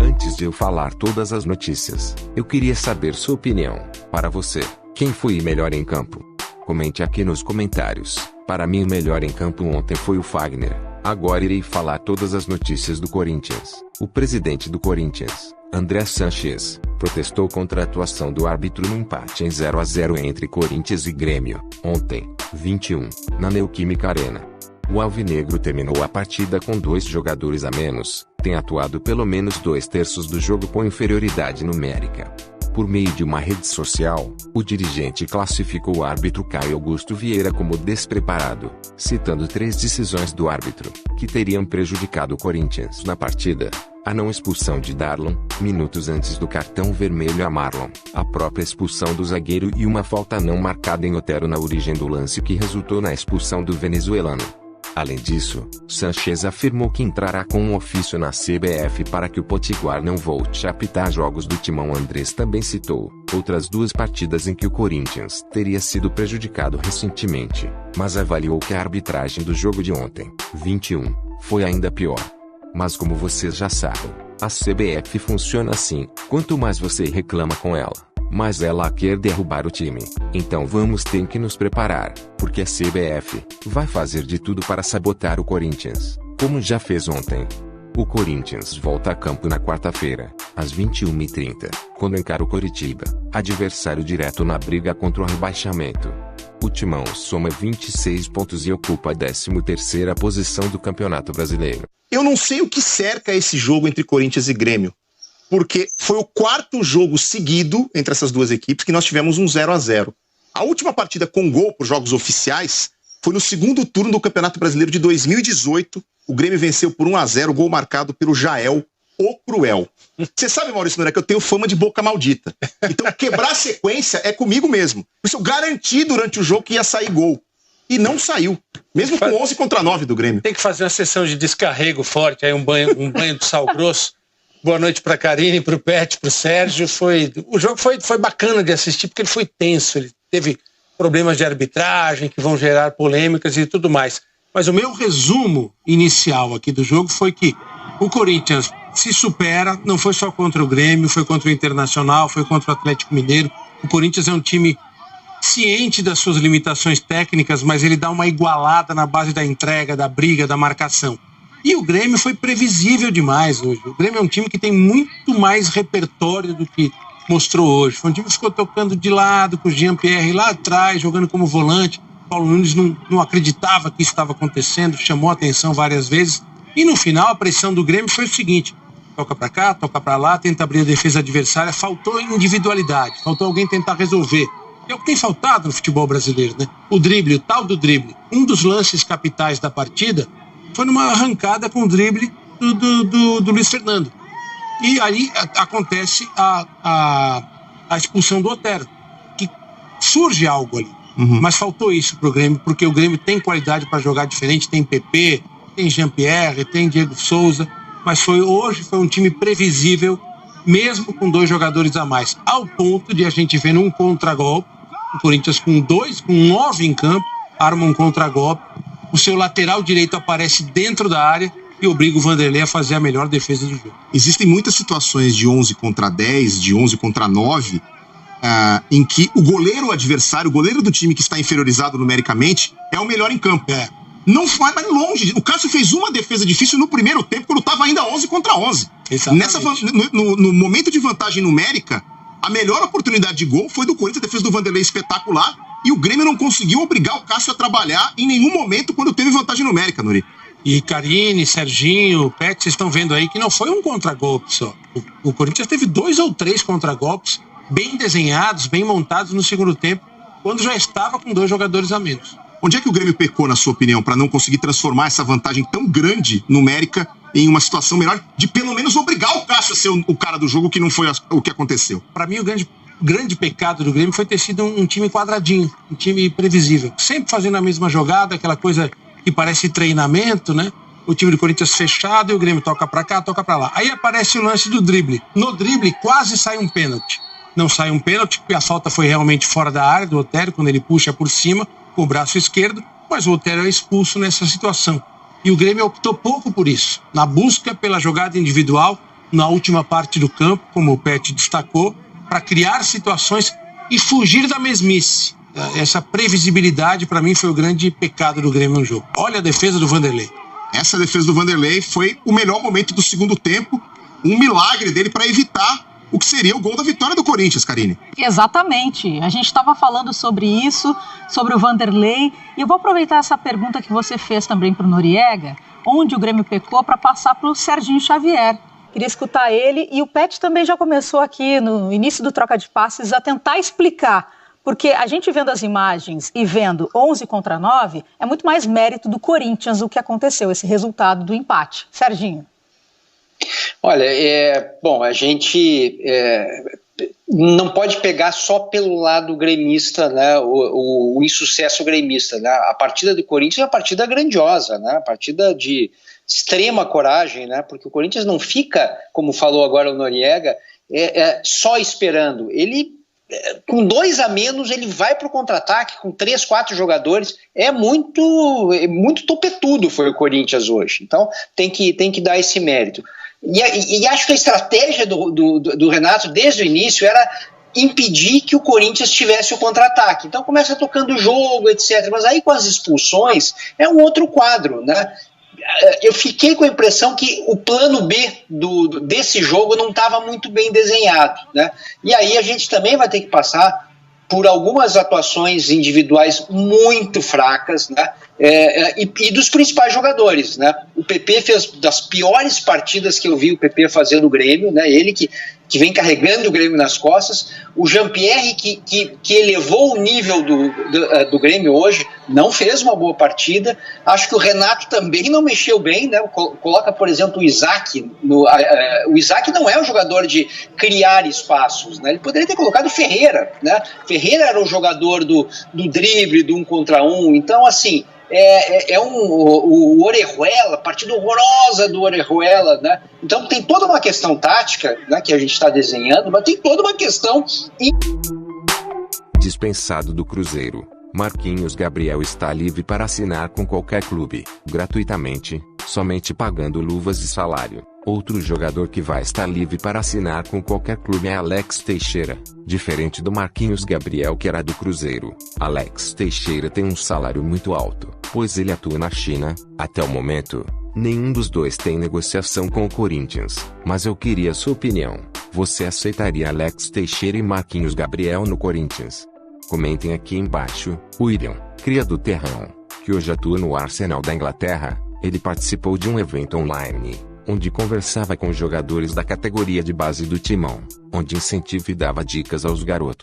Antes de eu falar todas as notícias, eu queria saber sua opinião. Para você, quem foi o melhor em campo? Comente aqui nos comentários. Para mim o melhor em campo ontem foi o Fagner. Agora irei falar todas as notícias do Corinthians. O presidente do Corinthians, André Sanches, protestou contra a atuação do árbitro no empate em 0-0 entre Corinthians e Grêmio, ontem, 21, na Neoquímica Arena. O alvinegro terminou a partida com 2 jogadores a menos, tem atuado pelo menos 2/3 do jogo com inferioridade numérica. Por meio de uma rede social, o dirigente classificou o árbitro Caio Augusto Vieira como despreparado, citando 3 decisões do árbitro, que teriam prejudicado o Corinthians na partida: a não expulsão de Darlon, minutos antes do cartão vermelho a Marlon, a própria expulsão do zagueiro e uma falta não marcada em Otero na origem do lance que resultou na expulsão do venezuelano. Além disso, Sanches afirmou que entrará com um ofício na CBF para que o Potiguar não volte a apitar jogos do Timão. Andrés também citou outras 2 partidas em que o Corinthians teria sido prejudicado recentemente, mas avaliou que a arbitragem do jogo de ontem, 21, foi ainda pior. Mas como vocês já sabem, a CBF funciona assim: quanto mais você reclama com ela, mais ela quer derrubar o time. Então vamos ter que nos preparar, porque a CBF vai fazer de tudo para sabotar o Corinthians, como já fez ontem. O Corinthians volta a campo na quarta-feira, às 21h30, quando encara o Coritiba, adversário direto na briga contra o rebaixamento. O Timão soma 26 pontos e ocupa a 13ª posição do Campeonato Brasileiro. Eu não sei o que cerca esse jogo entre Corinthians e Grêmio, porque foi o 4º jogo seguido entre essas 2 equipes que nós tivemos um 0-0. A última partida com gol por jogos oficiais foi no 2º turno do Campeonato Brasileiro de 2018. O Grêmio venceu por 1-0, gol marcado pelo Jael, o Cruel. Você sabe, Maurício Nunes, que eu tenho fama de boca maldita. Então quebrar a sequência é comigo mesmo. Por isso eu garanti durante o jogo que ia sair gol. E não saiu. Mesmo com 11-9 do Grêmio. Tem que fazer uma sessão de descarrego forte, aí um banho de sal grosso. Boa noite pra Karine, pro Pet, pro Sérgio. O jogo foi bacana de assistir, porque ele foi tenso. Ele teve problemas de arbitragem que vão gerar polêmicas e tudo mais. Mas o meu resumo inicial aqui do jogo foi que o Corinthians se supera, não foi só contra o Grêmio, foi contra o Internacional, foi contra o Atlético Mineiro. O Corinthians é um time ciente das suas limitações técnicas, mas ele dá uma igualada na base da entrega, da briga, da marcação. E o Grêmio foi previsível demais hoje. O Grêmio é um time que tem muito mais repertório do que mostrou hoje. Foi um time que ficou tocando de lado, com o Jean-Pierre lá atrás, jogando como volante. Paulo Nunes não acreditava que isso estava acontecendo, chamou a atenção várias vezes. E no final a pressão do Grêmio foi o seguinte: toca para cá, toca para lá, tenta abrir a defesa adversária. Faltou individualidade, faltou alguém tentar resolver. É o que tem faltado no futebol brasileiro, né? O drible, o tal do drible. Um dos lances capitais da partida foi numa arrancada com o drible do Luiz Fernando. E aí acontece a expulsão do Otero, que surge algo ali. Mas faltou isso pro Grêmio, porque o Grêmio tem qualidade para jogar diferente, tem PP, tem Jean-Pierre, tem Diego Souza, mas hoje foi um time previsível, mesmo com 2 jogadores a mais, ao ponto de a gente ver num contragolpe, o Corinthians com 9 em campo, arma um contragolpe, o seu lateral direito aparece dentro da área e obriga o Vanderlei a fazer a melhor defesa do jogo. Existem muitas situações de 11-10, de 11-9, em que o goleiro adversário, o goleiro do time que está inferiorizado numericamente, é o melhor em campo. Não vai mais longe. O Cássio fez uma defesa difícil no primeiro tempo, quando estava ainda 11-11. No momento de vantagem numérica, a melhor oportunidade de gol foi do Corinthians, a defesa do Vanderlei espetacular, e o Grêmio não conseguiu obrigar o Cássio a trabalhar em nenhum momento quando teve vantagem numérica, Nuri. E Karine, Serginho, Pet, vocês estão vendo aí que não foi um contragolpe só. O Corinthians teve 2 ou 3 contragolpes bem desenhados, bem montados no segundo tempo, quando já estava com 2 jogadores a menos. Onde é que o Grêmio pecou, na sua opinião, para não conseguir transformar essa vantagem tão grande numérica em uma situação melhor, de pelo menos obrigar o Cássio a ser o cara do jogo, que não foi o que aconteceu? Para mim, o grande pecado do Grêmio foi ter sido um time quadradinho, um time previsível, sempre fazendo a mesma jogada, aquela coisa que parece treinamento, né? O time do Corinthians fechado e o Grêmio toca pra cá, toca pra lá. Aí aparece o lance do drible. No drible quase sai um pênalti. Não sai um pênalti, porque a falta foi realmente fora da área do Otero, quando ele puxa por cima com o braço esquerdo, mas o Otero é expulso nessa situação. E o Grêmio optou pouco por isso. Na busca pela jogada individual, na última parte do campo, como o Pet destacou, para criar situações e fugir da mesmice. Essa previsibilidade, para mim, foi o grande pecado do Grêmio no jogo. Olha a defesa do Vanderlei. Essa defesa do Vanderlei foi o melhor momento do segundo tempo, um milagre dele para evitar o que seria o gol da vitória do Corinthians, Karine. Exatamente. A gente estava falando sobre isso, sobre o Vanderlei, e eu vou aproveitar essa pergunta que você fez também para o Noriega, onde o Grêmio pecou, para passar para o Serginho Xavier. Queria escutar ele, e o Pet também já começou aqui no início do Troca de Passes a tentar explicar, porque a gente vendo as imagens e vendo 11 contra 9, é muito mais mérito do Corinthians o que aconteceu, esse resultado do empate. Serginho. Olha, bom, a gente não pode pegar só pelo lado gremista, né, o insucesso gremista, né? A partida do Corinthians é uma partida grandiosa, né, uma partida de extrema coragem, né, porque o Corinthians não fica, como falou agora o Noriega, só esperando. Ele, com 2 a menos, ele vai para o contra-ataque com 3, 4 jogadores. É muito topetudo foi o Corinthians hoje. Então tem que dar esse mérito. E acho que a estratégia do Renato desde o início era impedir que o Corinthians tivesse o contra-ataque. Então começa tocando o jogo, etc. Mas aí com as expulsões é um outro quadro, né? Eu fiquei com a impressão que o plano B desse jogo não estava muito bem desenhado, né? E aí a gente também vai ter que passar por algumas atuações individuais muito fracas, né? E dos principais jogadores, né? O PP fez das piores partidas que eu vi o PP fazer no Grêmio, né? Ele que vem carregando o Grêmio nas costas. O Jean-Pierre, que elevou o nível do Grêmio hoje, não fez uma boa partida. Acho que o Renato também não mexeu bem, né? Coloca, por exemplo, o Isaac. O Isaac não é um jogador de criar espaços, né? Ele poderia ter colocado o Ferreira, né? Ferreira era o jogador do drible, do 1 contra 1. Então, assim, o Orejuela, partida horrorosa do Orejuela, né? Então tem toda uma questão tática, né, que a gente está desenhando, mas tem toda uma questão... Dispensado do Cruzeiro, Marquinhos Gabriel está livre para assinar com qualquer clube, gratuitamente, somente pagando luvas e salário. Outro jogador que vai estar livre para assinar com qualquer clube é Alex Teixeira. Diferente do Marquinhos Gabriel, que era do Cruzeiro, Alex Teixeira tem um salário muito alto, pois ele atua na China. Até o momento, nenhum dos dois tem negociação com o Corinthians, mas eu queria sua opinião. Você aceitaria Alex Teixeira e Marquinhos Gabriel no Corinthians? Comentem aqui embaixo. William, cria do Terrão, que hoje atua no Arsenal da Inglaterra, ele participou de um evento online, onde conversava com jogadores da categoria de base do Timão, onde incentivava e dava dicas aos garotos.